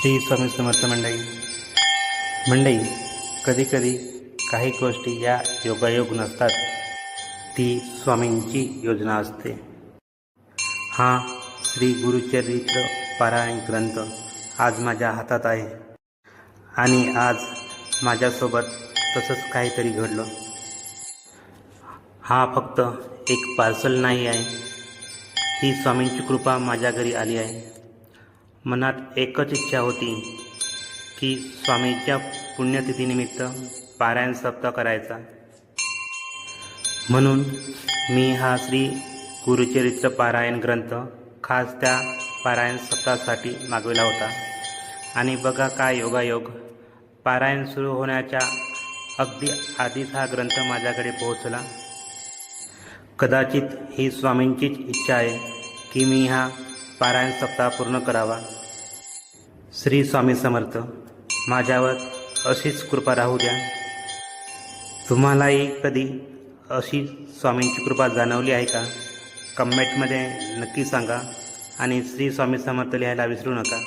श्री स्वामी समर्थ मंडळी कधीकधी काही गोष्टी या योगायोग नसतात, ती स्वामींची योजना असते. हा श्री गुरुचरित्र पारायण ग्रंथ आज माझ्या हातात आहे आणि आज माझ्यासोबत तसंच काहीतरी घडलं. हा फक्त एक पार्सल नाही आहे, ही स्वामींची कृपा माझ्या घरी आली आहे. मनात एकच इच्छा होती की स्वामींच्या पुण्यतिथीनिमित्त पारायण सप्ताह करायचा. म्हणून मी हा श्री गुरुचरित्र पारायण ग्रंथ खास त्या पारायण सप्ताहासाठी मागविला होता. आणि बघा काय योगायोग, पारायण सुरू होण्याच्या अगदी आधीच हा ग्रंथ माझ्याकडे पोहोचला. कदाचित ही स्वामींचीच इच्छा आहे की मी हा पारायण सप्ताह पूर्ण करावा. श्री स्वामी समर्थ, माझ्यावर अशीच कृपा राहू द्या. तुम्हालाही कधी अशी स्वामींची कृपा जाणवली आहे का? कमेंटमध्ये नक्की सांगा आणि श्री स्वामी समर्थ लिहायला विसरू नका.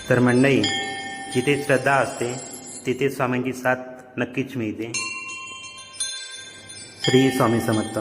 तर मंडळी, जिथे श्रद्धा असते तिथे स्वामींची साथ नक्कीच मिळते. श्री स्वामी समर्थ.